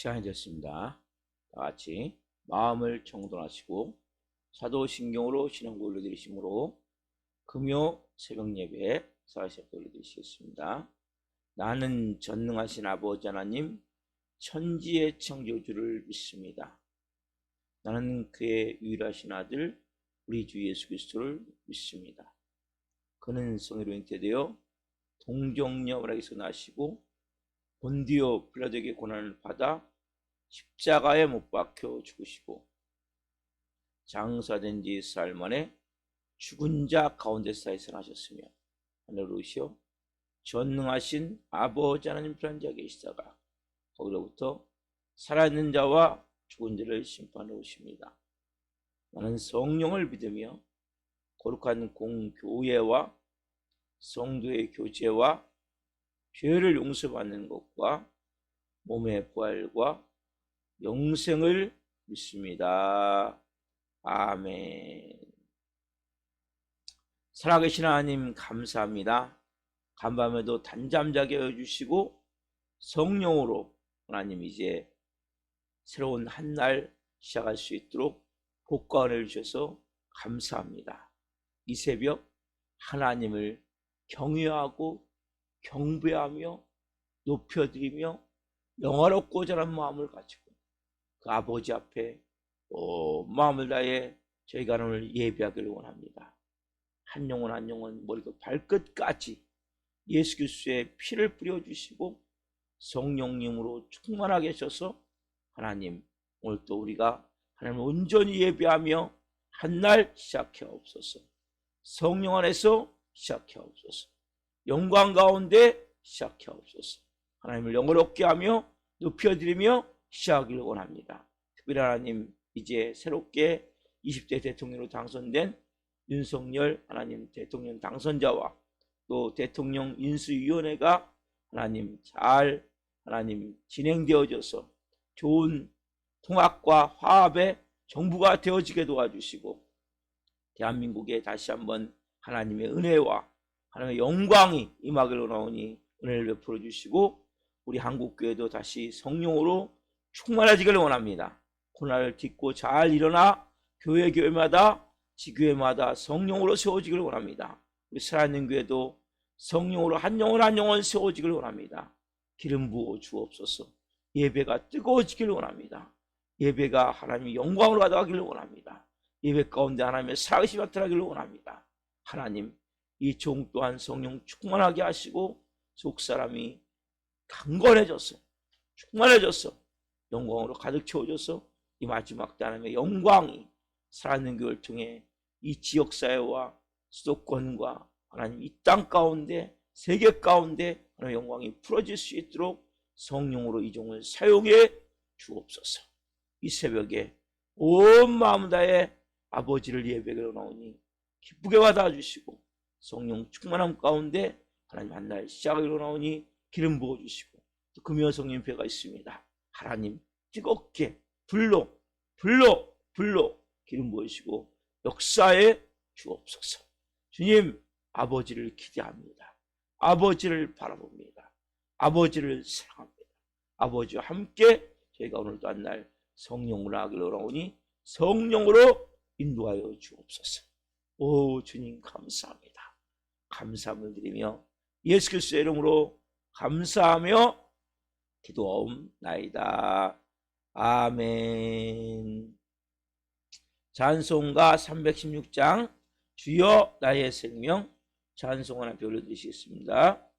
시간이 됐습니다. 다 같이 마음을 정돈하시고 사도신경으로 신앙고 올려드리심으로 금요 새벽 예배 사시작도 올려드리시겠습니다. 나는 전능하신 아버지 하나님 천지의 창조주를 믿습니다. 나는 그의 유일하신 아들 우리 주 예수 그리스도를 믿습니다. 그는 성의로 잉태되어 동정녀 마리아에게서 나시고 본디오 빌라도에게 고난을 받아 십자가에 못 박혀 죽으시고 장사된 지 사흘 만에 죽은 자 가운데서 살아나셨으며 하늘로 오시어 전능하신 아버지 하나님 편한 자에 계시다가 거기로부터 살아있는 자와 죽은 자를 심판하러 오십니다. 나는 성령을 믿으며 거룩한 공교회와 성도의 교제와 죄를 용서받는 것과 몸의 부활과 영생을 믿습니다. 아멘. 살아계신 하나님 감사합니다. 간밤에도 단잠자게 해주시고 성령으로 하나님 이제 새로운 한 날 시작할 수 있도록 복과 은혜를 주셔서 감사합니다. 이 새벽 하나님을 경외하고 경배하며 높여드리며 영화롭고자 하는 마음을 가지고 그 아버지 앞에 마음을 다해 저희가 오늘 예배하기를 원합니다. 한 영혼 한 영혼 머리부터 발끝까지 예수 그리스도의 피를 뿌려주시고 성령님으로 충만하게 하셔서 하나님 오늘 또 우리가 하나님을 온전히 예배하며 한 날 시작해 없소서. 성령 안에서 시작해 없소서. 영광 가운데 시작해 없소서. 하나님을 영어롭게 하며 높여드리며 시작하기를 원합니다. 특별히 하나님 이제 새롭게 20대 대통령으로 당선된 윤석열 하나님 대통령 당선자와 또 대통령 인수위원회가 하나님 잘 하나님 진행되어져서 좋은 통합과 화합의 정부가 되어지게 도와주시고 대한민국에 다시 한번 하나님의 은혜와 하나님의 영광이 임하기를 원하오니 은혜를 베풀어 주시고 우리 한국교회도 다시 성령으로 충만해지기를 원합니다. 코로나를 딛고 잘 일어나 교회마다 지교회마다 성령으로 세워지기를 원합니다. 우리 살아있는 교회도 성령으로 한 영혼 한 영혼 세워지기를 원합니다. 기름 부어 주옵소서. 예배가 뜨거워지기를 원합니다. 예배가 하나님의 영광으로 가져가기를 원합니다. 예배 가운데 하나님의 살아계심이 나타나기를 원합니다. 하나님 이 종 또한 성령 충만하게 하시고 속사람이 강건해져서 충만해져서 영광으로 가득 채워져서 이 마지막 때 하나님의 영광이 살아있는 교회를 통해 이 지역사회와 수도권과 하나님 이 땅 가운데 세계 가운데 하나님의 영광이 풀어질 수 있도록 성령으로 이 종을 사용해 주옵소서. 이 새벽에 온 마음 다해 아버지를 예배하러 나오니 기쁘게 받아주시고 성령 충만함 가운데 하나님 한 날 시작하기로 나오니 기름 부어주시고 또 금요 성령배가 있습니다. 하나님 뜨겁게 불로 기름 부으시고 역사에 주옵소서. 주님 아버지를 기대합니다. 아버지를 바라봅니다. 아버지를 사랑합니다. 아버지와 함께 저희가 오늘도 한 날 성령으로 하기로 나오니 성령으로 인도하여 주옵소서. 오 주님 감사합니다. 감사함을 드리며 예수 그리스도의 이름으로 감사하며 기도하옵나이다. 아멘. 찬송가 316장 주여 나의 생명 찬송 하나 올려드리시겠습니다.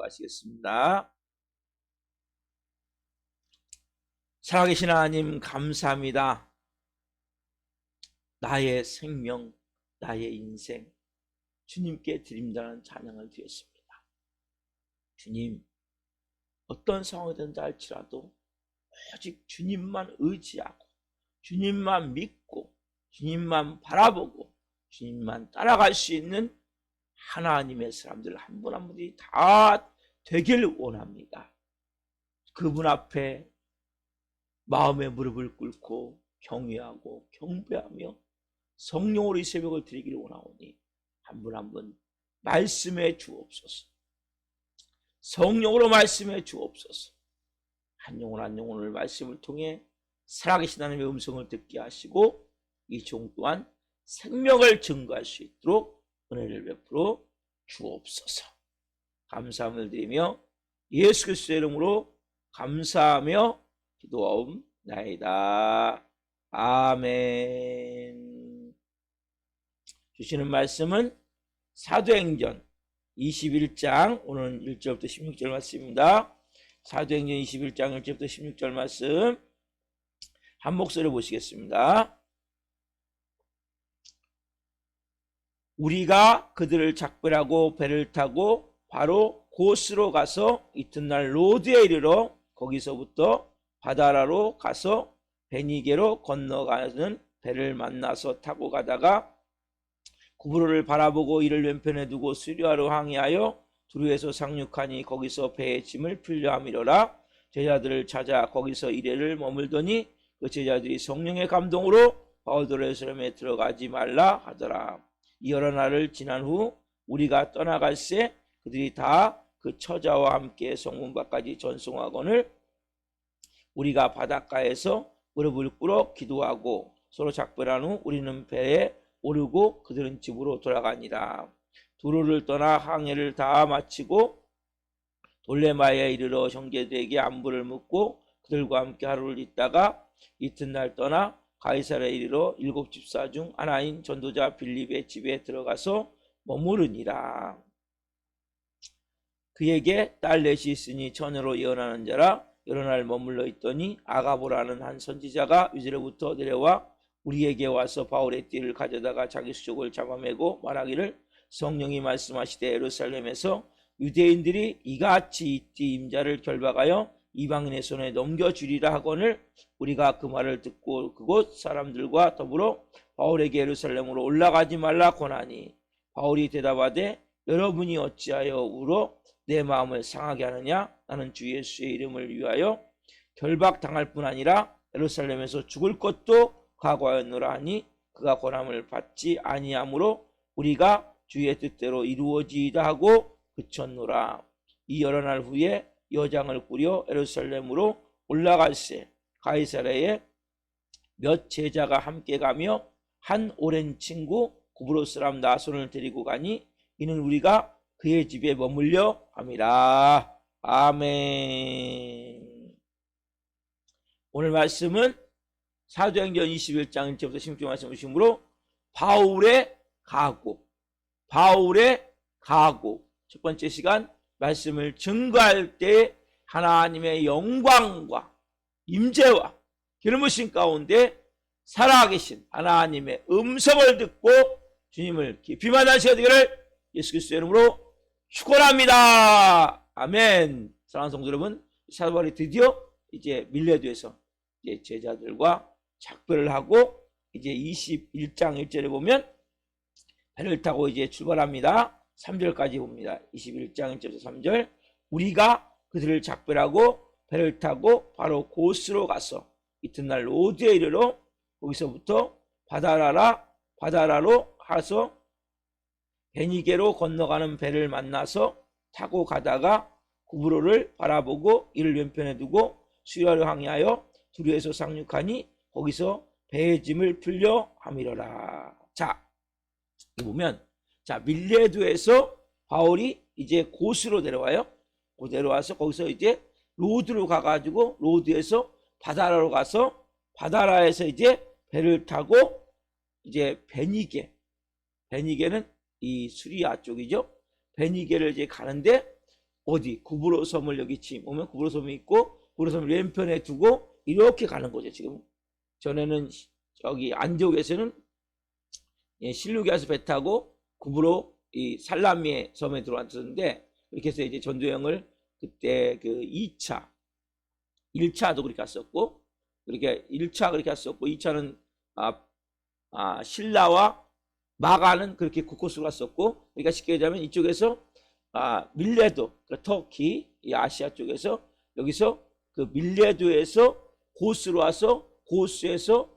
기도하시겠습니다. 살아계신 하나님 감사합니다. 나의 생명, 나의 인생 주님께 드립니다는 찬양을 드렸습니다. 주님, 어떤 상황이든지 할지라도 오직 주님만 의지하고 주님만 믿고 주님만 바라보고 주님만 따라갈 수 있는 하나님의 사람들 한 분 한 분이 다 되길 원합니다. 그분 앞에 마음의 무릎을 꿇고 경외하고 경배하며 성령으로 이 새벽을 드리기를 원하오니 한 분 한 분 말씀해 주옵소서. 성령으로 말씀해 주옵소서. 한 영혼 한 영혼을 말씀을 통해 살아계신 하나님의 음성을 듣게 하시고 이 종 또한 생명을 증거할 수 있도록 은혜를 베풀어 주옵소서. 감사함을 드리며 예수 그리스도의 이름으로 감사하며 기도하옵나이다. 아멘. 주시는 말씀은 사도행전 21장 오늘 1절부터 16절 말씀입니다. 사도행전 21장 1절부터 16절 말씀 한 목소리로 보시겠습니다. 우리가 그들을 작별하고 배를 타고 바로 고스로 가서 이튿날 로드에 이르러 거기서부터 바다라로 가서 베니게로 건너가는 배를 만나서 타고 가다가 구브로를 바라보고 이를 왼편에 두고 수리하러 항해하여 두루에서 상륙하니 거기서 배의 짐을 풀려 함이로라. 제자들을 찾아 거기서 이래를 머물더니 그 제자들이 성령의 감동으로 바울도 예루살렘에 들어가지 말라 하더라. 이 여러 날을 지난 후 우리가 떠나갈새 그들이 다 그 처자와 함께 성문 밖까지 전송하거늘 우리가 바닷가에서 무릎을 꿇어 기도하고 서로 작별한 후 우리는 배에 오르고 그들은 집으로 돌아가니라. 두로를 떠나 항해를 다 마치고 돌레마에 이르러 형제들에게 안부를 묻고 그들과 함께 하루를 있다가 이튿날 떠나 가이사랴에 이르러 7 집사 중 하나인 전도자 빌립의 집에 들어가서 머무르니라. 그에게 딸 넷이 있으니 처녀로 예언하는 자라. 여러 날 머물러 있더니 아가보라는 한 선지자가 위즈로부터 내려와 우리에게 와서 바울의 띠를 가져다가 자기 수족을 잡아매고 말하기를 성령이 말씀하시되 예루살렘에서 유대인들이 이같이 이 띠 임자를 결박하여 이방인의 손에 넘겨주리라 하거늘 우리가 그 말을 듣고 그곳 사람들과 더불어 바울에게 예루살렘으로 올라가지 말라 권하니 바울이 대답하되 여러분이 어찌하여 울어 내 마음을 상하게 하느냐. 나는 주 예수의 이름을 위하여 결박당할 뿐 아니라 예루살렘에서 죽을 것도 각오하였노라 하니 그가 권함을 받지 아니하므로 우리가 주의 뜻대로 이루어지이다 하고 그쳤노라. 이 여러 날 후에 여장을 꾸려 예루살렘으로 올라갈새 가이사랴에 몇 제자가 함께 가며 한 오랜 친구 구브로 사람 나손을 데리고 가니 이는 우리가 그의 집에 머물려 함이라. 아멘. 오늘 말씀은 사도행전 21장 1절부터 16절 말씀 보시므로 바울의 각오 첫 번째 시간 말씀을 증거할 때 하나님의 영광과 임재와 기름부심 가운데 살아계신 하나님의 음성을 듣고 주님을 깊이 만나셔야 되기를 예수 그리스도의 이름으로 축원합니다. 아멘. 사랑하는 성도 여러분, 사도 바울이 드디어 이제 밀레도에서 이제 제자들과 작별을 하고 이제 21장 1절에 보면 배를 타고 이제 출발합니다. 3절까지 봅니다. 21장 1절에서 3절 우리가 그들을 작별하고 배를 타고 바로 고스로 가서 이튿날 로드에 이르러 거기서부터 바다라로 가서 베니게로 건너가는 배를 만나서 타고 가다가 구브로를 바라보고 이를 왼편에 두고 수리하러 항해하여 두루에서 상륙하니 거기서 배의 짐을 풀려 함이로라. 자, 보면 자 밀레도에서 바울이 이제 고스로 내려와요. 내려와서 거기서 이제 로드로 가가지고 로드에서 바다라로 가서 바다라에서 이제 배를 타고 이제 베니게는 이 수리아 쪽이죠. 베니게를 이제 가는데 어디 구부로섬을 여기 지금 오면 구부로섬이 있고 구부로섬을 왼편에 두고 이렇게 가는 거죠. 지금 전에는 여기 안디옥에서는 실루기아에서 배 타고 구부로 이 살라미의 섬에 들어왔었는데 그렇게 해서 이제 전도여행을 그때 그 2차 1차도 그렇게 갔었고 그렇게 1차 그렇게 갔었고 2차는 신라와 마가는 그렇게 국코스로 갔었고 그러니까 쉽게 얘기하면 이쪽에서 밀레도 그러니까 터키 이 아시아 쪽에서 여기서 그 밀레도에서 고스로 와서 고스에서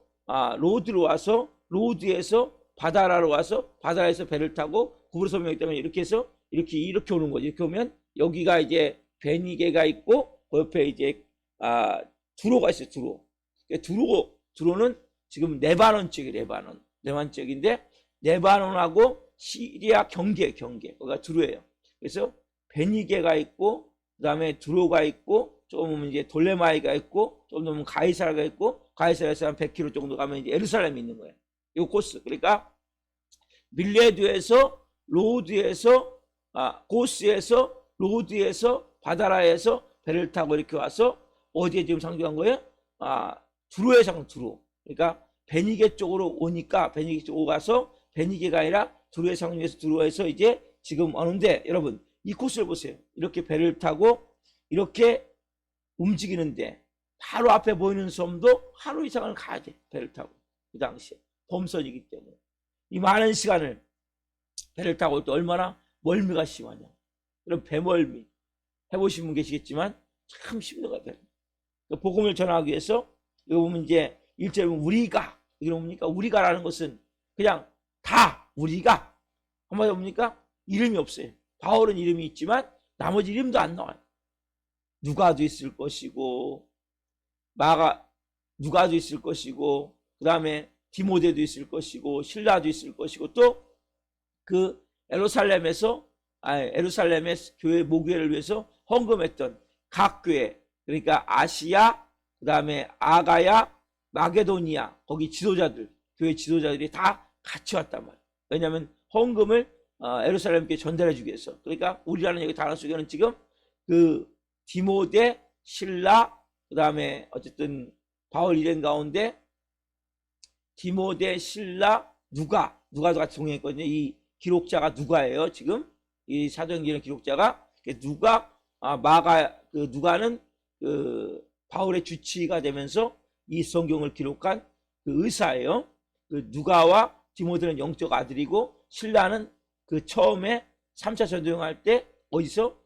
로드로 와서 로드에서 바다라로 와서 바다에서 배를 타고 구부로섬이 있기 때문에 이렇게 해서 이렇게 오는 거지. 이렇게 오면 여기가 이제 베니게가 있고 그 옆에 이제 두로가 있어요. 두로는 지금 레바논 쪽이에요. 레바논 쪽인데 레바논하고 시리아 경계 거기가 두로예요. 그래서 베니게가 있고 그다음에 두로가 있고 조금 오면 이제 돌레마이가 있고 좀 넘으면 가이사라가 있고 가이사라에서 한 100km 정도 가면 이제 예루살렘이 있는 거예요. 이 코스. 그러니까 밀레드에서 로드에서 고스에서 로드에서 바다라에서 배를 타고 이렇게 와서 어디에 지금 상주한 거예요? 두로에 두로. 그러니까 베니게 쪽으로 오니까 베니게 쪽으로 가서 베니게가 아니라 두로에 상주해서 두로에서 이제 지금 오는데 여러분 이 코스를 보세요. 이렇게 배를 타고 이렇게 움직이는데 바로 앞에 보이는 섬도 하루 이상을 가야 돼. 배를 타고. 그 당시에 범선이기 때문에 이 많은 시간을 배를 타고 올 때 얼마나 멀미가 심하냐. 그럼 배멀미 해보신 분 계시겠지만 참 힘든 것 같아요. 복음을 전하기 위해서 여기 보면 이제 1절에 보면 우리가 이게 뭡니까? 우리가라는 것은 그냥 다 우리가 한마디로 뭡니까? 이름이 없어요. 바울은 이름이 있지만 나머지 이름도 안 나와요. 누가도 있을 것이고 누가도 있을 것이고 그 다음에 디모데도 있을 것이고 신라도 있을 것이고 또 그 예루살렘의 교회 모교회를 위해서 헌금했던 각 교회 그러니까 아시아 그 다음에 아가야 마게도니아 거기 지도자들 교회 지도자들이 다 같이 왔단 말이에요. 왜냐하면 헌금을 예루살렘께 전달해 주기 위해서. 그러니까 우리라는 여기 단어 속에는 지금 그 디모데 신라 그 다음에 어쨌든 바울 일행 가운데 디모데 누가 누가도 같이 동행했거든요. 이 기록자가 누가예요. 지금 이 사도행전 기록자가 누가는 그 바울의 주치의가 되면서 이 성경을 기록한 그 의사예요. 그 누가와 디모데는 영적 아들이고 신라는 그 처음에 3차 전도여행할 때 어디서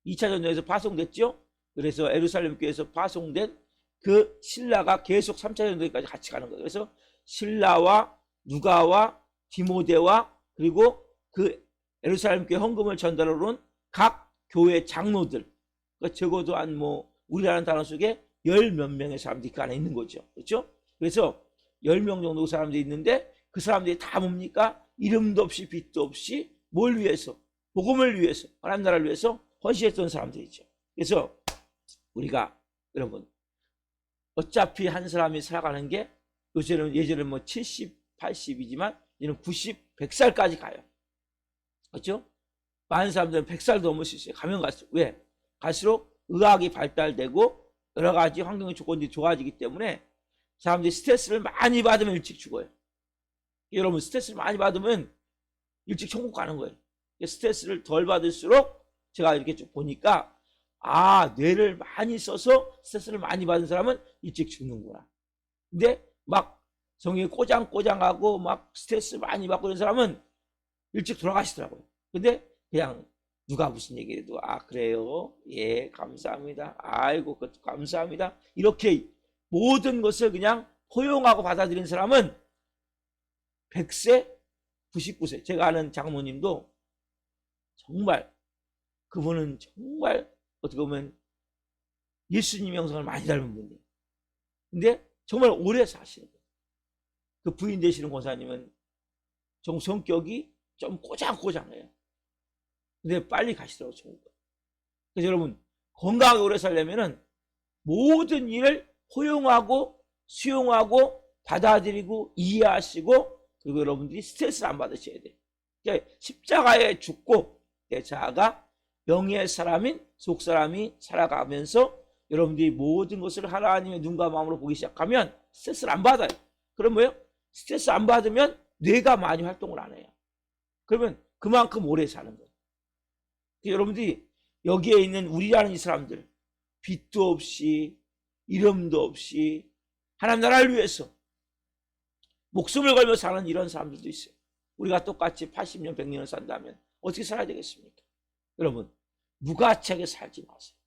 2차 전도에서 파송됐죠. 그래서 예루살렘 교회에서 파송된 그 신라가 계속 3차 전도까지 같이 가는 거예요. 그래서 신라와 누가와 디모데와 그리고 그 예루살렘 교회 헌금을 전달하러 온 각 교회 장로들 적어도 한 우리라는 단어 속에 10몇 명의 사람들이 그 안에 있는 거죠. 그렇죠? 그래서 10명 정도 사람들이 있는데 그 사람들이 다 뭡니까? 이름도 없이 빛도 없이 뭘 위해서? 복음을 위해서 하나님 나라를 위해서 헌신했던 사람들이죠. 그래서 우리가 여러분 어차피 한 사람이 살아가는 게 요새는 예전에는 70, 80이지만 이제는 90, 100살까지 가요. 그렇죠? 많은 사람들은 100살 넘을 수 있어요. 가면 갈수록. 왜? 갈수록 의학이 발달되고 여러 가지 환경의 조건들이 좋아지기 때문에 사람들이 스트레스를 많이 받으면 일찍 죽어요. 여러분 스트레스를 많이 받으면 일찍 천국 가는 거예요. 스트레스를 덜 받을수록 제가 이렇게 쭉 보니까 뇌를 많이 써서 스트레스를 많이 받은 사람은 일찍 죽는구나. 근데 막 성에 꼬장꼬장하고 막 스트레스 많이 받고 이런 사람은 일찍 돌아가시더라고요. 근데 그냥 누가 무슨 얘기를 해도 그래요? 예, 감사합니다. 아이고 그것도 감사합니다. 이렇게 모든 것을 그냥 포용하고 받아들인 사람은 100세, 99세. 제가 아는 장모님도 정말 그분은 정말 어떻게 보면 예수님 형상을 많이 닮은 분이에요. 근데 정말 오래 사시는 거예요. 그 부인 되시는 권사님은 좀 성격이 좀 꼬장꼬장해요. 근데 빨리 가시더라고요. 그래서 여러분 건강하게 오래 살려면은 모든 일을 포용하고 수용하고 받아들이고 이해하시고 그리고 여러분들이 스트레스를 안 받으셔야 돼요. 그러니까 십자가에 죽고 내 자아가 영의 사람인 속사람이 살아가면서 여러분들이 모든 것을 하나님의 눈과 마음으로 보기 시작하면 스트레스를 안 받아요. 그럼 뭐예요? 스트레스 안 받으면 뇌가 많이 활동을 안 해요. 그러면 그만큼 오래 사는 거예요. 여러분들이 여기에 있는 우리라는 이 사람들, 빚도 없이 이름도 없이 하나님 나라를 위해서 목숨을 걸며 사는 이런 사람들도 있어요. 우리가 똑같이 80년, 100년을 산다면 어떻게 살아야 되겠습니까? 여러분, 무가치하게 살지 마세요.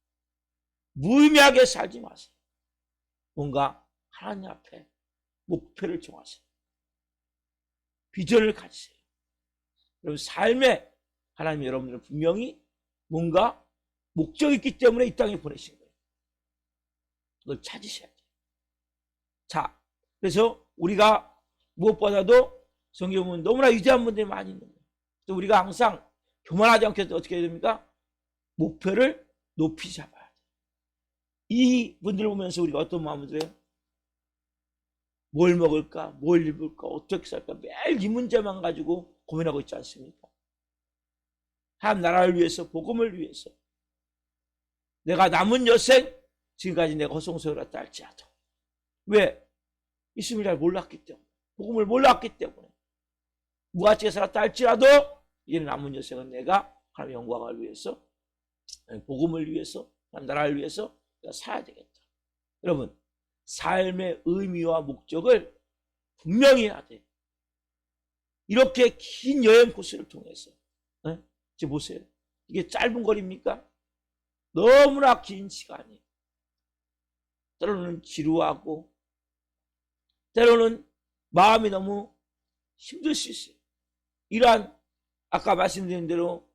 무의미하게 살지 마세요. 뭔가 하나님 앞에 목표를 정하세요. 비전을 가지세요. 여러분, 삶에 하나님이 여러분들은 분명히 뭔가 목적이 있기 때문에 이 땅에 보내신 거예요. 그걸 찾으셔야 돼요. 자, 그래서 우리가 무엇보다도 성경 보면 너무나 위대한 분들이 많이 있는 거예요. 또 우리가 항상 교만하지 않게 어떻게 해야 됩니까? 목표를 높이 잡아야 돼요. 이 분들을 보면서 우리가 어떤 마음을 들어요? 뭘 먹을까? 뭘 입을까? 어떻게 살까? 매일 이 문제만 가지고 고민하고 있지 않습니까? 하나님 나라를 위해서, 복음을 위해서 내가 남은 여생 지금까지 내가 허송세월했다 할지라도 왜? 예수님을 잘 몰랐기 때문에, 복음을 몰랐기 때문에 무가치하게 살았다 할지라도 이제는 남은 여생은 내가 하나님의 영광을 위해서, 복음을 위해서, 하나님 나라를 위해서 내가 살아야 되겠다. 여러분, 삶의 의미와 목적을 분명히 해야 돼. 이렇게 긴 여행 코스를 통해서 지금 보세요. 이게 짧은 거리입니까? 너무나 긴 시간이. 때로는 지루하고 때로는 마음이 너무 힘들 수 있어요. 이러한 아까 말씀드린 대로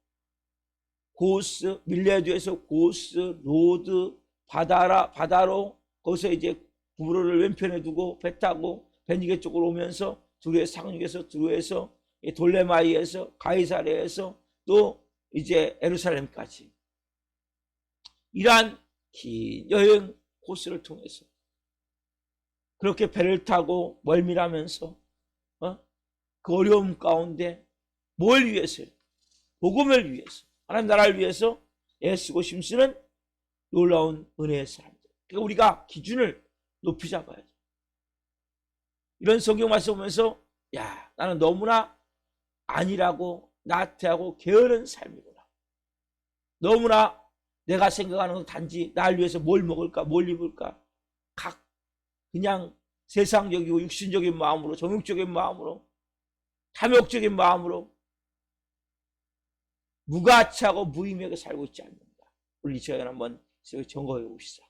고스, 밀레드에서 고스, 로드, 바다로 거기서 이제 구브로를 왼편에 두고 배 타고 베니게 쪽으로 오면서 두루의 상륙에서 두루에서 돌레마이에서 가이사랴에서 또 이제 예루살렘까지 이러한 긴 여행 코스를 통해서 그렇게 배를 타고 멀미하면서 그 어려움 가운데 뭘 위해서요? 복음을 위해서, 하나님 나라를 위해서 애쓰고 힘쓰는 놀라운 은혜의 사람들. 그러니까 우리가 기준을 높이 잡아야죠. 이런 성경 말씀 보면서 야, 나는 너무나 아니라고 나태하고 게으른 삶이구나. 너무나 내가 생각하는 건 단지 날 위해서 뭘 먹을까, 뭘 입을까, 그냥 세상적이고 육신적인 마음으로, 정욕적인 마음으로, 탐욕적인 마음으로 무가치하고 무의미하게 살고 있지 않는가. 우리 이 시간에 한번 점검해 봅시다.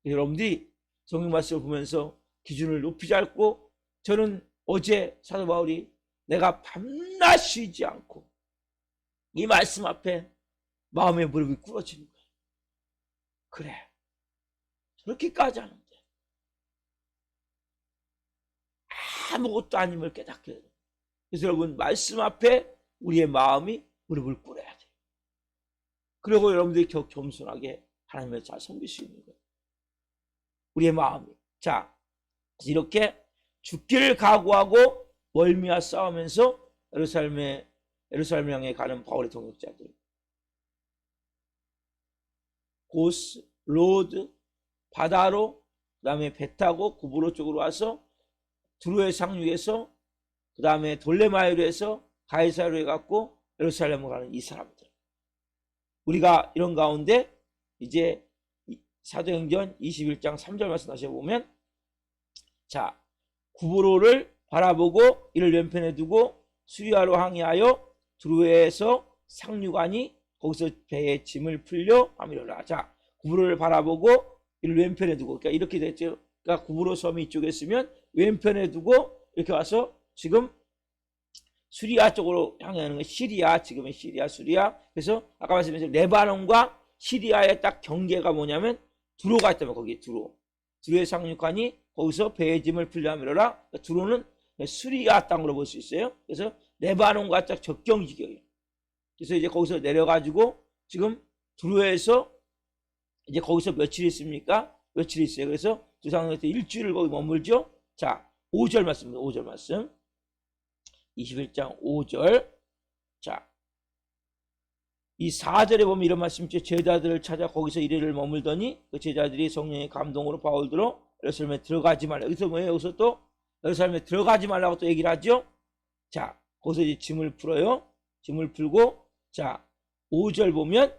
여러분들이 성경 말씀을 보면서 기준을 높이 잡고, 저는 어제 사도 바울이 내가 밤낮 쉬지 않고 이 말씀 앞에 마음의 무릎이 꿇어지는 거예요. 그래, 저렇게까지 하는데 아무것도 아님을 깨닫게 돼요. 그래서 여러분, 말씀 앞에 우리의 마음이 무릎을 꿇어야 돼요. 그리고 여러분들이 겸손하게 하나님을 잘 섬길 수 있는 거예요. 우리의 마음이. 자, 이렇게 죽기를 각오하고 멀미와 싸우면서 예루살렘 향해 가는 바울의 동역자들, 고스, 로드, 바다로, 그 다음에 배 타고 구브로 쪽으로 와서 두루의 상륙에서, 그 다음에 돌레마이로에서 가이사르에 갔고 예루살렘으로 가는 이 사람들. 우리가 이런 가운데 이제 사도행전 21장 3절 말씀 다시 보면, 자, 구브로를 바라보고 이를 왼편에 두고 수리아로 항해하여 두루에서 상륙하니 거기서 배에 짐을 풀려 아미로라. 자, 구브로를 바라보고 이를 왼편에 두고, 그러니까 이렇게 됐죠. 그러니까 구브로 섬이 이쪽에 있으면 왼편에 두고 이렇게 와서 지금 수리아 쪽으로 향하는 건 시리아, 지금의 시리아, 수리아. 그래서 아까 말씀드린 레바논과 시리아의 딱 경계가 뭐냐면 두로가 있다면 거기 두로에 상륙하니 거기서 배의 짐을 풀려 미뤄라. 그러니까 두로는 수리아 땅으로 볼 수 있어요. 그래서 레바논과 딱 접경 지경이에요. 그래서 이제 거기서 내려가지고 지금 두로에서 이제 거기서 며칠 있습니까? 며칠 있어요. 그래서 두 상황에서 일주일을 거기 머물죠. 자, 5절 말씀입니다. 5절 말씀. 21장 5절. 자, 이 4절에 보면 이런 말씀 있죠. 제자들을 찾아 거기서 이래를 머물더니 그 제자들이 성령의 감동으로 바울들어 예루살렘에 들어가지 말라. 여기서 뭐예요? 여기서 또 예루살렘에 들어가지 말라고 또 얘기를 하죠. 자, 거기서 이제 짐을 풀어요. 짐을 풀고, 자, 5절 보면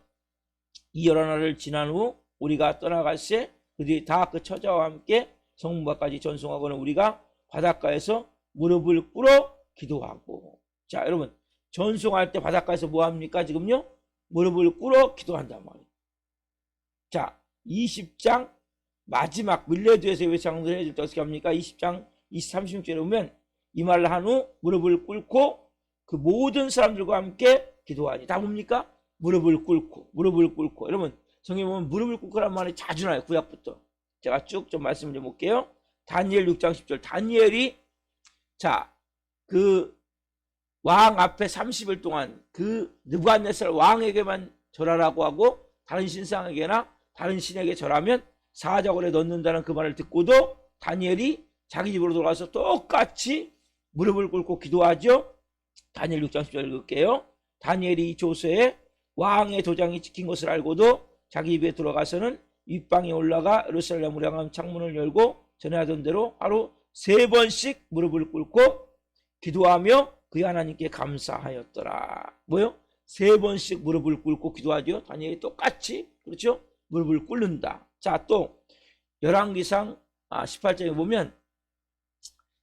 이 여러 날을 지난 후 우리가 떠나갈새 그들이 다 그 처자와 함께 성문밖까지 전송하고는 우리가 바닷가에서 무릎을 꿇어 기도하고. 자, 여러분, 전송할 때 바닷가에서 뭐 합니까? 지금요? 무릎을 꿇어 기도한단 말이에요. 자, 20장 마지막 밀레드에서 외창을 해줄 때 어떻게 합니까? 20장 30절에 보면 이 말을 한 후 무릎을 꿇고 그 모든 사람들과 함께 기도하니. 다 뭡니까? 무릎을 꿇고, 무릎을 꿇고. 여러분, 성경에 보면 무릎을 꿇고란 말이 자주 나와요. 구약부터. 제가 쭉 좀 말씀을 좀 볼게요. 다니엘 6장 10절. 다니엘이, 자, 그 왕 앞에 30일 동안 그 느부갓네살 왕에게만 절하라고 하고 다른 신상에게나 다른 신에게 절하면 사자굴에 넣는다는 그 말을 듣고도 다니엘이 자기 집으로 돌아가서 똑같이 무릎을 꿇고 기도하죠. 다니엘 6장 10절 읽을게요. 다니엘이 이 조서에 왕의 도장이 찍힌 것을 알고도 자기 집에 들어가서는 윗방에 올라가 예루살렘으로 향한 창문을 열고 전에 하던 대로 하루 3번씩 무릎을 꿇고 기도하며 그의 하나님께 감사하였더라. 뭐요? 3번씩 무릎을 꿇고 기도하죠. 다니엘이 똑같이, 그렇죠? 무릎을 꿇는다. 자, 또 열왕기상 18장에 보면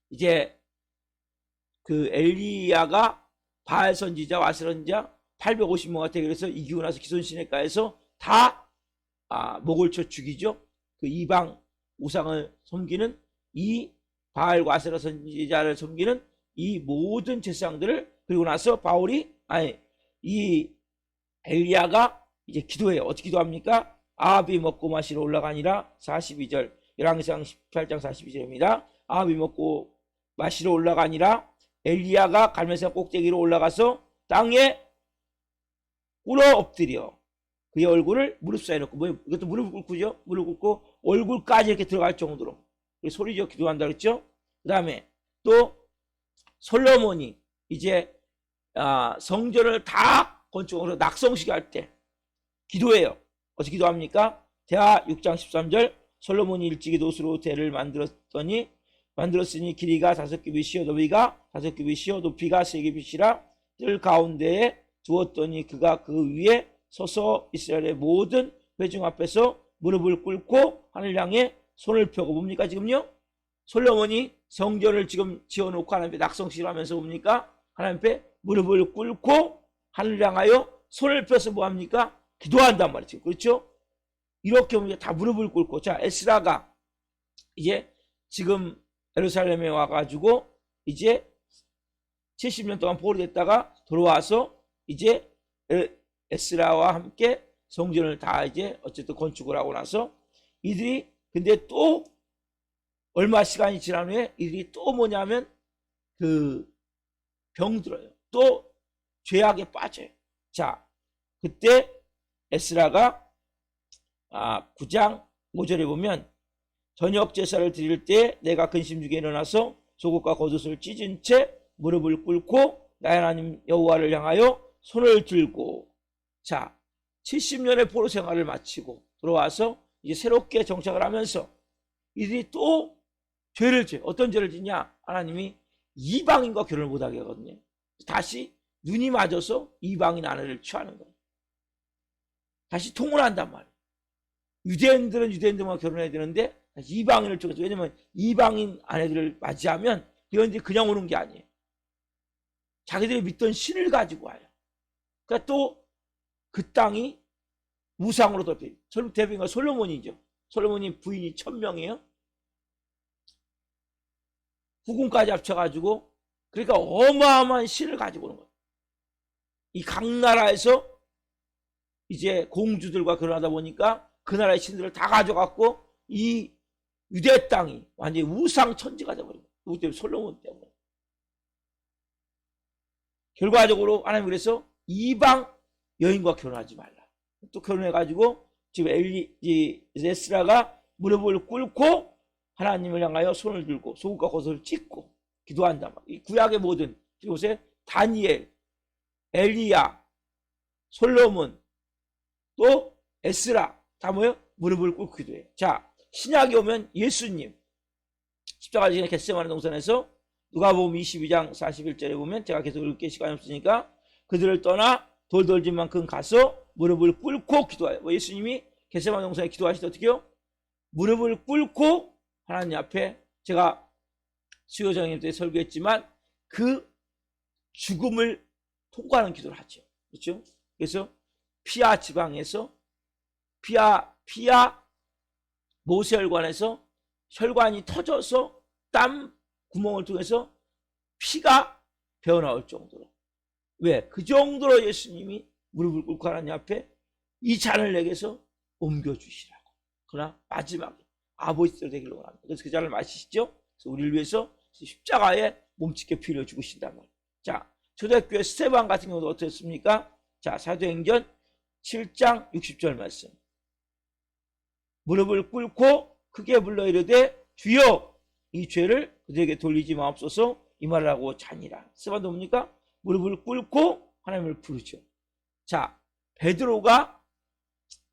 이제 그 엘리야가 바알 선지자, 아세라 선지자 850명한테 그래서 이기고 나서 기손시내가에서 다 목을 쳐 죽이죠. 그 이방 우상을 섬기는 이 바알과 아세라 선지자를 섬기는 이 모든 제사장들을. 그리고 나서 이 엘리야가 이제 기도해요. 어떻게 기도합니까? 아합이 먹고 마시러 올라가니라. 42절 열왕기상 18장 42절입니다. 아합이 먹고 마시러 올라가니라. 엘리야가 갈멜산 꼭대기로 올라가서 땅에 꿇어 엎드려 그의 얼굴을 무릎 사이에 놓고, 뭐 이것도 무릎 꿇고죠. 무릎 꿇고 얼굴까지 이렇게 들어갈 정도로 소리죠. 기도한다 그랬죠. 그 다음에 또 솔로몬이 이제 성전을 다 건축하고 낙성식 할 때 기도해요. 어떻게 기도합니까? 대하 6장 13절 솔로몬이 일찍이 노수로 대를 만들었으니 길이가 5규빗이요 너비가 5규빗이요 높이가 3규빗이라 뜰 가운데에 두었더니 그가 그 위에 서서 이스라엘의 모든 회중 앞에서 무릎을 꿇고 하늘 향해 손을 펴고. 뭡니까 지금요? 솔로몬이 성전을 지금 지어놓고 하나님 앞에 낙성식을 하면서 뭡니까? 하나님 앞에 무릎을 꿇고 하늘 향하여 손을 펴서 뭐합니까? 기도한단 말이죠. 그렇죠? 이렇게 보면 다 무릎을 꿇고. 자, 에스라가 이제 지금 예루살렘에 와가지고 이제 70년 동안 포로됐다가 돌아와서 이제 에스라와 함께 성전을 다 이제 어쨌든 건축을 하고 나서 이들이 근데 또 얼마 시간이 지난 후에 이들이 또 뭐냐면 그 병들어요. 또 죄악에 빠져요. 자, 그때 에스라가 9장 5절에 보면 저녁 제사를 드릴 때 내가 근심 중에 일어나서 속옷과 겉옷을 찢은 채 무릎을 꿇고 나의 하나님 여호와를 향하여 손을 들고. 자, 70년의 포로 생활을 마치고 들어와서 이제 새롭게 정착을 하면서 이들이 또 죄를 져요. 어떤 죄를 짓냐? 하나님이 이방인과 결혼을 못하게 하거든요. 다시 눈이 맞아서 이방인 아내를 취하는 거예요. 다시 통혼한단 말이에요. 유대인들은 유대인들과 결혼해야 되는데 이방인을 통해서. 왜냐면 이방인 아내들을 맞이하면 이런데 그냥 오는 게 아니에요. 자기들이 믿던 신을 가지고 와요. 그러니까 또 그 땅이 우상으로 덮여요. 대표가 솔로몬이죠. 솔로몬이 부인이 1000명이에요. 후궁까지 합쳐가지고, 그러니까 어마어마한 신을 가지고 오는 거예요. 이 각 나라에서 이제 공주들과 결혼하다 보니까 그 나라의 신들을 다 가져갔고 이 유대 땅이 완전히 우상 천지가 되어버린 거예요. 누구 때문에? 솔로몬 때문에. 결과적으로 하나님 그래서 이방 여인과 결혼하지 말라. 또 결혼해가지고 지금 에스라가 무릎을 꿇고 하나님을 향하여 손을 들고 속옷과 겉옷을 찢고 기도한다. 이 구약의 모든, 이곳에 다니엘, 엘리야, 솔로몬, 또 에스라 다 뭐예요? 무릎을 꿇고 기도해요. 자, 신약에 오면 예수님 십자가 지는 겟세마네 동산에서 누가복음 22장 41절에 보면, 제가 계속 읽을 시간이 없으니까, 그들을 떠나 돌돌진 만큼 가서 무릎을 꿇고 기도해요. 예수님이 겟세마네 동산에 기도하실 때 어떻게 해요? 무릎을 꿇고 하나님 앞에, 제가 수요정님 때 설교했지만 그 죽음을 통과하는 기도를 하죠. 그렇죠? 그래서 피하 지방에서 피하 모세혈관에서 혈관이 터져서 땀 구멍을 통해서 피가 배어나올 정도로, 왜? 그 정도로 예수님이 무릎을 꿇고 하나님 앞에 이 잔을 내게서 옮겨주시라고. 그러나 마지막에 아버지 뜻대로 되기를 원합니다. 그래서 그 잔을 마시시죠. 그래서 우리를 위해서 십자가에 몸짓게 피 흘려 죽으신단 말이에요. 자, 초대교회 스테반 같은 경우도 어떻습니까? 자, 사도행전 7장 60절 말씀. 무릎을 꿇고 크게 불러 이르되 주여 이 죄를 그들에게 돌리지 마옵소서, 이 말을 하고 자니라. 스테반도 뭡니까? 무릎을 꿇고 하나님을 부르죠. 자, 베드로가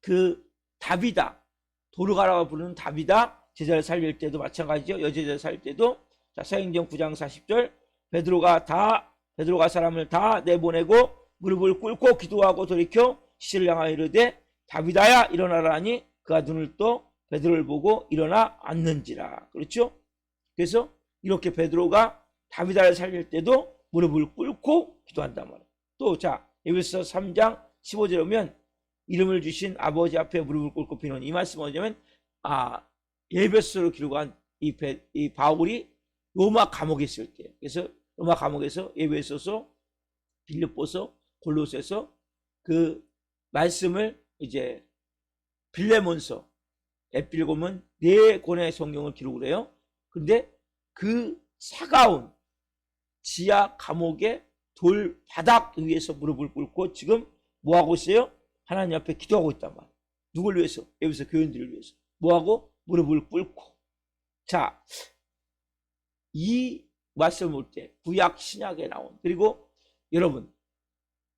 그 다비다, 도르가라고 부르는 다비다 제자를 살릴 때도 마찬가지죠. 여제자를 살릴 때도, 자, 사도행전 9장 40절, 베드로가 사람을 다 내보내고 무릎을 꿇고 기도하고 돌이켜 시를 향하여 이르되 다비다야 일어나라 하니 그가 눈을 떠 베드로를 보고 일어나 앉는지라. 그렇죠? 그래서 이렇게 베드로가 다비다를 살릴 때도 무릎을 꿇고 기도한단 말이에요. 또, 자, 에베소서 3장 15절에 보면 이름을 주신 아버지 앞에 무릎을 꿇고 비는, 이 말씀은 뭐냐면, 에베소서로 기록한 이 바울이 로마 감옥에 있을 때, 그래서 로마 감옥에서 에베소서, 빌립보서, 골로새서 그 말씀을 이제 빌레몬서, 에필고문 4권의 성경을 기록을 해요. 근데 그 차가운 지하 감옥의 돌 바닥 위에서 무릎을 꿇고 지금 뭐하고 있어요? 하나님 앞에 기도하고 있단 말이에요. 누굴 위해서? 에베소 교인들을 위해서. 뭐하고? 무릎을 꿇고. 자, 이 말씀을 볼 때 구약 신약에 나온, 그리고 여러분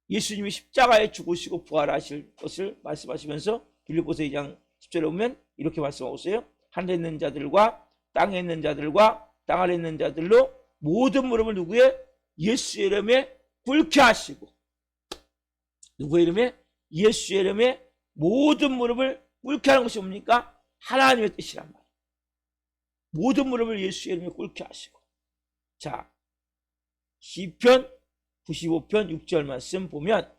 예수님이 십자가에 죽으시고 부활하실 것을 말씀하시면서 빌립보서 2장 10절에 보면 이렇게 말씀하고 있어요. 하늘에 있는 자들과 땅에 있는 자들과 땅 아래 있는 자들로 모든 무릎을 누구의? 예수의 이름에 꿇게 하시고, 누구의 이름에? 예수의 이름에 모든 무릎을 꿇게 하는 것이 뭡니까? 하나님의 뜻이란 말이에요. 모든 무릎을 예수의 이름에 꿇게 하시고. 자, 시편 95편 6절 말씀 보면,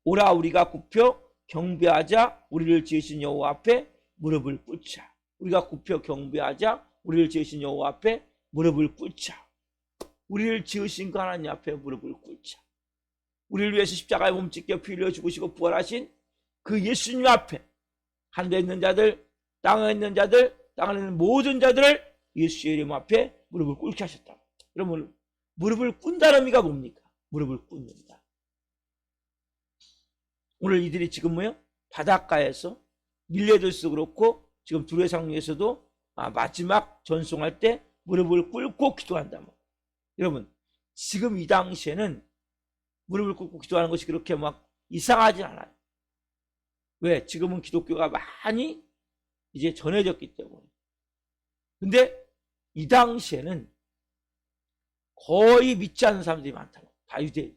오라 우리가 굽혀 경배하자 우리를 지으신 여호와 앞에 무릎을 꿇자. 우리가 굽혀 경배하자 우리를 지으신 여호와 앞에 무릎을 꿇자. 우리를 지으신 그 하나님 앞에 무릎을 꿇자. 우리를 위해서 십자가에 몸짓겨 피 흘려 죽으시고 부활하신 그 예수님 앞에 하늘에 있는 자들, 땅에 있는 자들, 땅에 있는 모든 자들을 예수의 이름 앞에 무릎을 꿇게 하셨다. 그러면 무릎을 꿇는다는 의미가 뭡니까? 무릎을 꿇는다. 오늘 이들이 지금 뭐요? 바닷가에서 밀레드스 그렇고 지금 두레상류에서도 마지막 전송할 때 무릎을 꿇고 기도한다. 여러분, 지금 이 당시에는 무릎을 꿇고 기도하는 것이 그렇게 막 이상하진 않아요. 왜? 지금은 기독교가 많이 이제 전해졌기 때문에. 근데 이 당시에는 거의 믿지 않는 사람들이 많다고. 다 유대.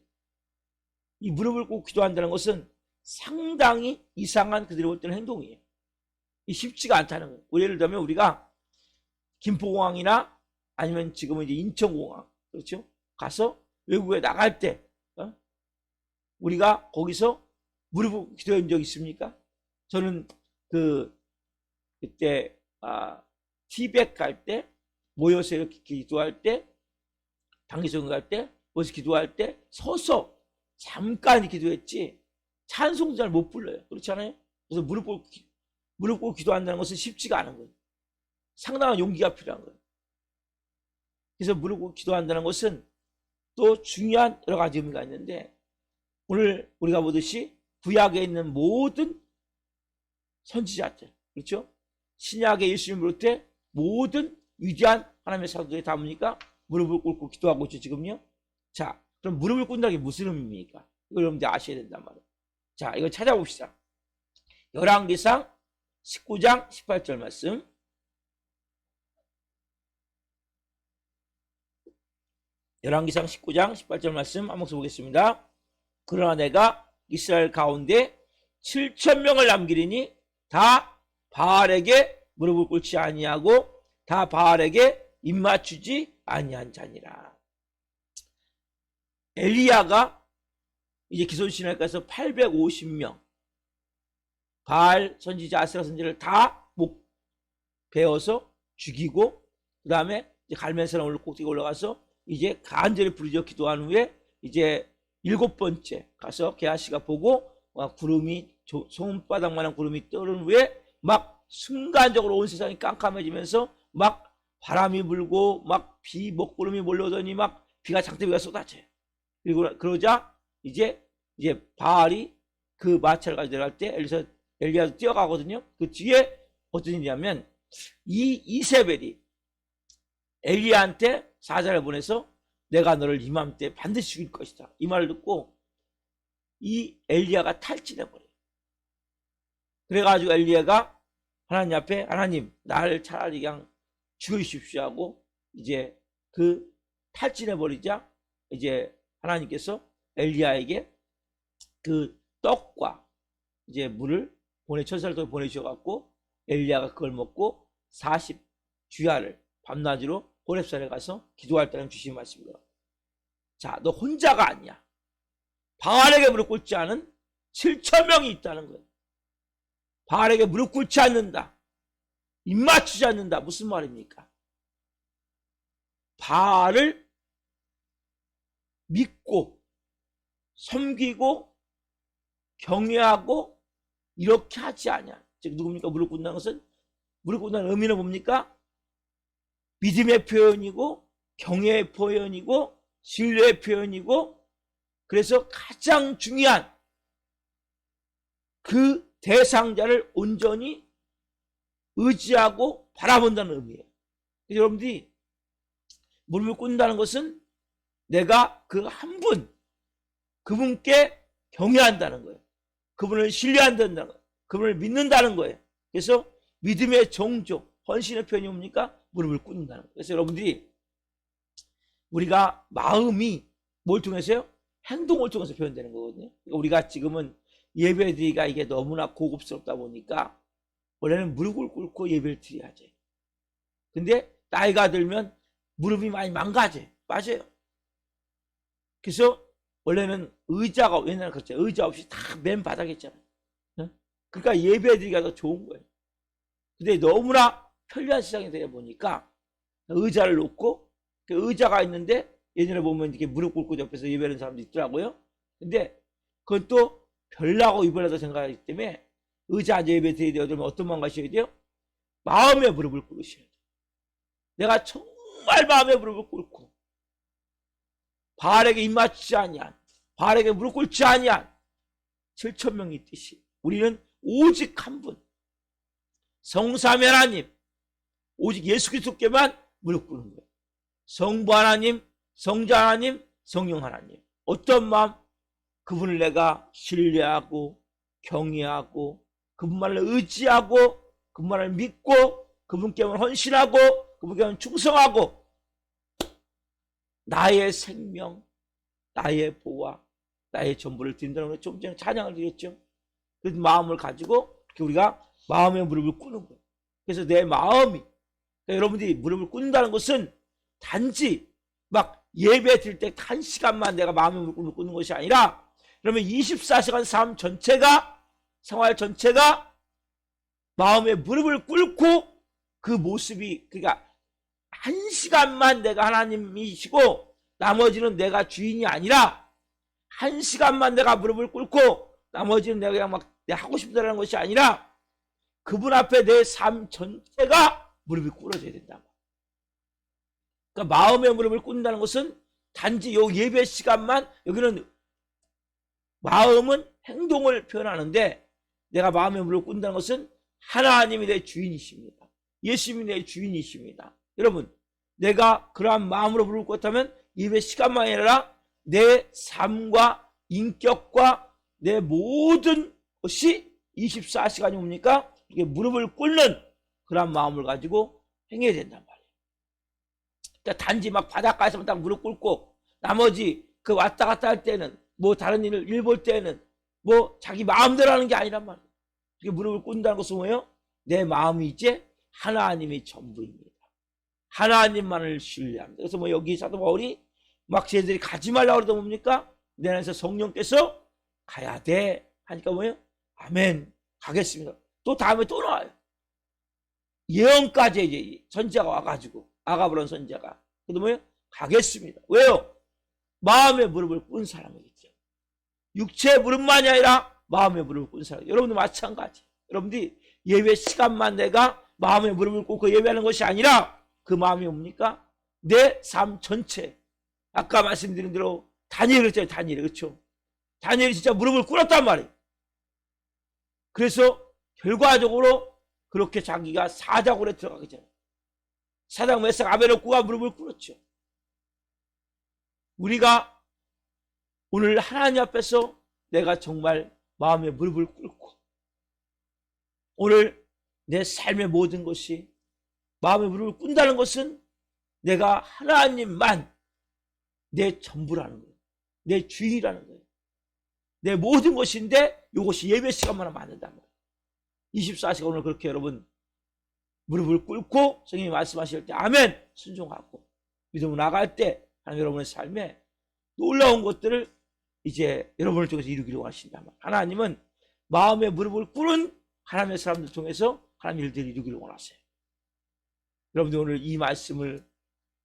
이 무릎을 꿇고 기도한다는 것은 상당히 이상한, 그들이 볼 때는 행동이에요. 이 쉽지가 않다는 거예요. 예를 들면 우리가 김포공항이나 아니면 지금은 이제 인천공항, 그렇죠? 가서 외국에 나갈 때 우리가 거기서 무릎 꿇고 기도한 적 있습니까? 저는 그때 티벳 갈 때 모여서 이렇게 기도할 때, 당기성 갈 때 모여서 기도할 때 서서 잠깐 기도했지 찬송도 잘 못 불러요. 그렇지 않아요? 그래서 무릎 꿇고 기도한다는 것은 쉽지가 않은 거예요. 상당한 용기가 필요한 거예요. 그래서 무릎 꿇고 기도한다는 것은 또 중요한 여러 가지 의미가 있는데, 오늘 우리가 보듯이 구약에 있는 모든 선지자들, 그렇죠? 신약의 예수님을 비롯해 모든 위대한 하나님의 사도들이 다 뭡니까? 무릎을 꿇고 기도하고 있죠, 지금요. 자, 그럼 무릎을 꿇는다는 게 무슨 의미입니까? 이걸 여러분들 아셔야 된단 말이에요. 자, 이거 찾아봅시다. 열왕기상 19장 18절 말씀. 열왕기상 19장 18절 말씀 한번 써보겠습니다. 그러나 내가 이스라엘 가운데 7,000명을 남기리니 다 바알에게 무릎을 꿇지 아니하고 다 바알에게 입맞추지 아니한 자니라. 엘리야가 이제 기손신에 가서 850명 바알 선지자 아세라 선지자를 다 목 베어서 죽이고 그 다음에 갈멜산 꼭대기 올라가서 이제 간절히 부르짖어 기도한 후에 이제 7번째 가서 게하시가 보고 구름이 손바닥만한 구름이 떠오른 후에 막 순간적으로 온 세상이 깜깜해지면서 막 바람이 불고 막 비 먹구름이 몰려오더니 막 비가 장대비가 쏟아져요. 그리고 그러자 이제 바알이 그 마차를 가지고 내려갈 때 엘리야도 뛰어가거든요. 그 뒤에 어떤 일이냐면 이세벨이 엘리야한테 사자를 보내서 내가 너를 이맘때 반드시 죽일 것이다. 이 말을 듣고 이 엘리야가 탈진해버려요. 그래가지고 엘리야가 하나님 앞에 하나님 나를 차라리 그냥 죽여주십시오 하고 이제 그 탈진해버리자 이제 하나님께서 엘리야에게 그 떡과 이제 물을 천사를 통해 보내주셔갖고 엘리야가 그걸 먹고 40주야를 밤낮으로 호렙산에 가서 기도할 때는 주신 말씀입니다. 자, 너 혼자가 아니야. 바알에게 무릎 꿇지 않은 7,000명이 있다는 거예요. 바알에게 무릎 꿇지 않는다. 입맞추지 않는다. 무슨 말입니까? 바알을 믿고 섬기고 경외하고 이렇게 하지 않냐. 즉 누굽니까? 무릎 꿇는다는 것은 무릎 꿇는다는 의미는 뭡니까? 믿음의 표현이고 경외의 표현이고 신뢰의 표현이고 그래서 가장 중요한 그 대상자를 온전히 의지하고 바라본다는 의미예요. 그래서 여러분들이 무릎을 꿇는다는 것은 내가 그 한 분 그분께 경외한다는 거예요. 그분을 신뢰한다는 거예요. 그분을 믿는다는 거예요. 그래서 믿음의 정조 헌신의 표현이 뭡니까? 무릎을 꿇는다는 거예요. 그래서 여러분들이 우리가 마음이 뭘 통해서요? 행동을 통해서 표현되는 거거든요. 그러니까 우리가 지금은 예배드리기가 이게 너무나 고급스럽다 보니까 원래는 무릎을 꿇고 예배를 드려야죠. 근데 나이가 들면 무릎이 많이 망가져요. 빠져요. 그래서 원래는 의자가 옛날에 그랬죠. 의자 없이 다 맨 바닥에 있잖아요. 그러니까 예배드리기가 더 좋은 거예요. 근데 너무나 편리한 세상이 되다 보니까 의자를 놓고 그 의자가 있는데 예전에 보면 이렇게 무릎 꿇고 옆에서 예배하는 사람도 있더라고요. 근데 그건 또 별나고 이번에도 생각하기 때문에 의자 앉아 예배 드려야 돼요. 그러면 어떤 마음 가셔야 돼요? 마음의 무릎을 꿇으셔야 돼요. 내가 정말 마음의 무릎을 꿇고 바알에게 입맞추지 아니한 바알에게 무릎 꿇지 아니한 7,000명이 있듯이 우리는 오직 한 분 성삼위 하나님 오직 예수 그리스도께만 무릎 꿇는 거예요. 성부 하나님, 성자 하나님, 성령 하나님. 어떤 마음? 그분을 내가 신뢰하고 경외하고 그분만을 의지하고 그분만을 믿고 그분께만 헌신하고 그분께만 충성하고 나의 생명, 나의 보화, 나의 전부를 드린다는 걸 좀 전에 찬양을 드렸죠. 그 마음을 가지고 우리가 마음의 무릎을 꿇는 거예요. 그래서 내 마음이 그러니까 여러분들이 무릎을 꿇는다는 것은 단지 막 예배 드릴 때 한 시간만 내가 마음의 무릎을 꿇는 것이 아니라 그러면 24시간 삶 전체가 생활 전체가 마음의 무릎을 꿇고 그 모습이 그러니까 한 시간만 내가 하나님이시고 나머지는 내가 주인이 아니라 한 시간만 내가 무릎을 꿇고 나머지는 내가 그냥 막 하고 싶다라는 것이 아니라 그분 앞에 내 삶 전체가 무릎이 꿇어져야 된다. 그러니까 마음의 무릎을 꿇는다는 것은 단지 요 예배 시간만 여기는 마음은 행동을 표현하는데 내가 마음의 무릎을 꿇는다는 것은 하나님이 내 주인이십니다. 예수님이 내 주인이십니다. 여러분 내가 그러한 마음으로 무릎을 꿇었다면 예배 시간만이 아니라 내 삶과 인격과 내 모든 것이 24시간이 뭡니까? 이게 무릎을 꿇는 그런 마음을 가지고 행해야 된단 말이에요. 그러니까 단지 막 바닷가에서만 딱 무릎 꿇고 나머지 그 왔다 갔다 할 때는 뭐 다른 일 볼 때는 뭐 자기 마음대로 하는 게 아니란 말이에요. 이게 무릎을 꿇는다는 것은 뭐예요? 내 마음이 이제 하나님이 전부입니다. 하나님만을 신뢰합니다. 그래서 뭐 여기 사도 바울이 막 쟤들이 가지 말라고 그러다 뭡니까? 내 안에서 성령께서 가야 돼 하니까 뭐예요? 아멘, 가겠습니다. 또 다음에 또 나와요. 예언까지 이제 선지자가 와가지고 아가브론 선지자가 그래도 뭐예요? 가겠습니다. 왜요? 마음의 무릎을 꿇은 사람이겠죠. 육체의 무릎만이 아니라 마음의 무릎을 꿇은 사람. 여러분도 마찬가지. 여러분들이 예배 시간만 내가 마음의 무릎을 꿇고 예배하는 것이 아니라 그 마음이 뭡니까? 내 삶 전체. 아까 말씀드린 대로 다니엘 그랬잖아요. 다니엘, 그렇죠? 다니엘이 진짜 무릎을 꿇었단 말이에요. 그래서 결과적으로 그렇게 자기가 사자굴에 들어가게 되잖아요. 사장 메삭 아베노고가 무릎을 꿇었죠. 우리가 오늘 하나님 앞에서 내가 정말 마음의 무릎을 꿇고 오늘 내 삶의 모든 것이 마음의 무릎을 꿇는다는 것은 내가 하나님만 내 전부라는 거예요. 내 주인이라는 거예요. 내 모든 것인데 이것이 예배 시간만 하면 안 된다는 거예요. 24시간 오늘 그렇게 여러분 무릎을 꿇고 성령이 말씀하실 때 아멘 순종하고 믿음으로 나갈 때 하나님 여러분의 삶에 놀라운 것들을 이제 여러분을 통해서 이루기로 하신다. 하나님은 마음의 무릎을 꿇은 하나님의 사람들 통해서 하나님 일들을 이루기를 원하세요. 여러분들 오늘 이 말씀을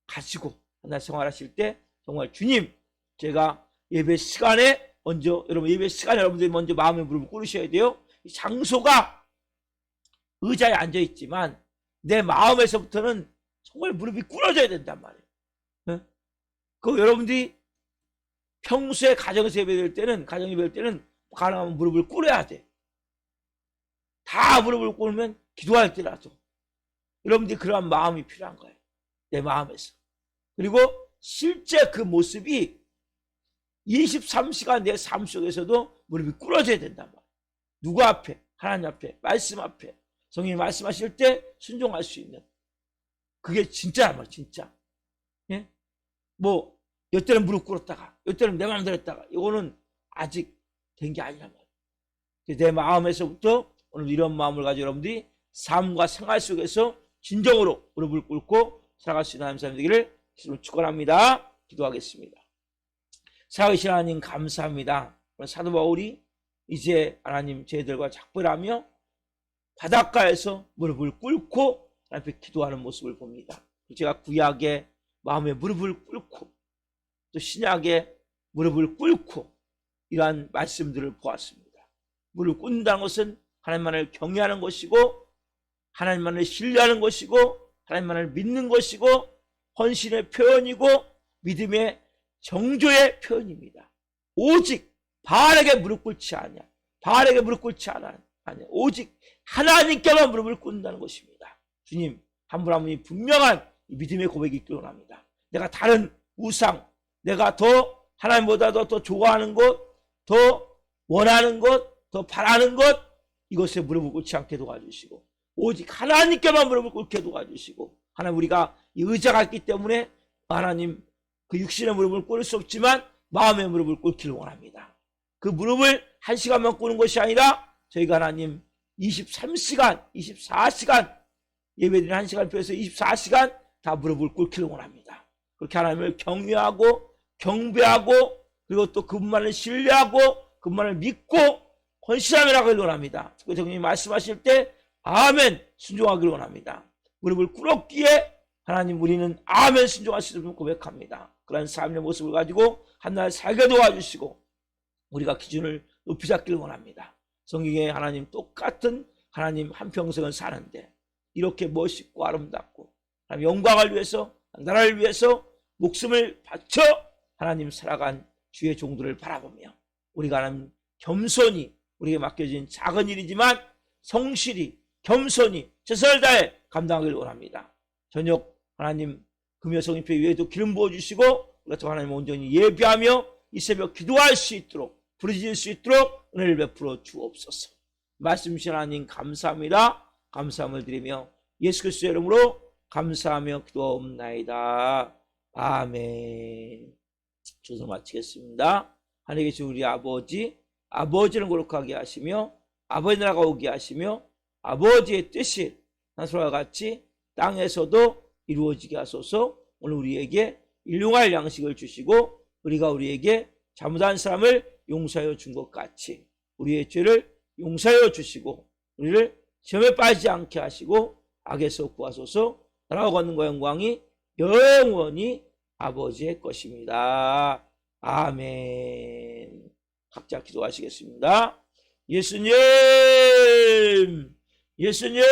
가지고 하나 생활하실 때 정말 주님 제가 예배 시간에 먼저 여러분 예배 시간에 여러분들이 먼저 마음의 무릎을 꿇으셔야 돼요. 이 장소가 의자에 앉아 있지만 내 마음에서부터는 정말 무릎이 꿇어져야 된단 말이에요. 네? 그 여러분들이 평소에 가정에서 예배될 때는 가정 예배될 때는 가능하면 무릎을 꿇어야 돼. 다 무릎을 꿇으면 기도할 때라도 여러분들이 그러한 마음이 필요한 거예요. 내 마음에서. 그리고 실제 그 모습이 23시간 내 삶 속에서도 무릎이 꿇어져야 된단 말이에요. 누구 앞에? 하나님 앞에, 말씀 앞에. 성령이 말씀하실 때 순종할 수 있는 그게 진짜란 말이에요. 진짜. 예? 뭐 이때는 무릎 꿇었다가 이때는 내 마음대로 했다가 이거는 아직 된 게 아니란 말이에요. 내 마음에서부터 오늘 이런 마음을 가지고 여러분들이 삶과 생활 속에서 진정으로 무릎을 꿇고 살아갈 수 있는 하나님 사람 되기를 축원합니다. 기도하겠습니다. 살아계신 하나님 감사합니다. 사도 바울이 이제 하나님 저희들과 작별하며 바닷가에서 무릎을 꿇고 하나님 앞에 기도하는 모습을 봅니다. 제가 구약의 마음의 무릎을 꿇고 또 신약의 무릎을 꿇고 이러한 말씀들을 보았습니다. 무릎을 꿇는다는 것은 하나님만을 경외하는 것이고 하나님만을 신뢰하는 것이고 하나님만을 믿는 것이고 헌신의 표현이고 믿음의 정조의 표현입니다. 오직 바알에게 무릎 꿇지 않냐. 바알에게 무릎 꿇지 않냐. 오직 하나님께만 무릎을 꿇는다는 것입니다. 주님 한 분 한 분이 분명한 믿음의 고백이 있기를 원합니다. 내가 다른 우상 내가 더 하나님보다도 더 좋아하는 것 더 원하는 것 더 바라는 것 이것에 무릎을 꿇지 않게 도와주시고 오직 하나님께만 무릎을 꿇게 도와주시고 하나님 우리가 이 의자가 있기 때문에 하나님 그 육신의 무릎을 꿇을 수 없지만 마음의 무릎을 꿇기를 원합니다. 그 무릎을 1시간만 꿇는 것이 아니라 저희가 하나님 23시간 24시간 예배드리는 1시간 표에서 24시간 다 무릎을 꿇기를 원합니다. 그렇게 하나님을 경외하고 경배하고 그리고 또 그분만을 신뢰하고 그분만을 믿고 헌신하며 나가기를 원합니다. 성령님 말씀하실 때 아멘 순종하기를 원합니다. 무릎을 꿇었기에 하나님 우리는 아멘 순종할 수 있음을 고백합니다. 그런 삶의 모습을 가지고 한날 살게 도와주시고 우리가 기준을 높이 잡기를 원합니다. 성경에 하나님 똑같은 하나님 한평생을 사는데 이렇게 멋있고 아름답고 하나님 영광을 위해서 나라를 위해서 목숨을 바쳐 하나님 살아간 주의 종들을 바라보며 우리가 하나님 겸손히 우리에게 맡겨진 작은 일이지만 성실히 겸손히 최선을 다해 감당하기를 원합니다. 저녁 하나님 금요성인표 위에도 기름 부어주시고 우리가 또 하나님 온전히 예배하며 이 새벽 기도할 수 있도록 부르짖을 수 있도록 은혜를 베풀어 주옵소서. 말씀 주신 하나님 감사합니다. 감사함을 드리며 예수 그리스도의 이름으로 감사하며 기도하옵나이다. 아멘. 조서 마치겠습니다. 하늘에 계신 우리 아버지, 아버지를 거룩하게 하시며 아버지 나라가 오게 하시며 아버지의 뜻이 하늘과 같이 땅에서도 이루어지게 하소서. 오늘 우리에게 일용할 양식을 주시고 우리가 우리에게 잘못한 사람을 용서하여 준 것 같이 우리의 죄를 용서하여 주시고 우리를 시험에 빠지지 않게 하시고 악에서 구하소서. 나라와 권능과 영광이 영원히 아버지의 것입니다. 아멘. 각자 기도하시겠습니다. 예수님, 예수님.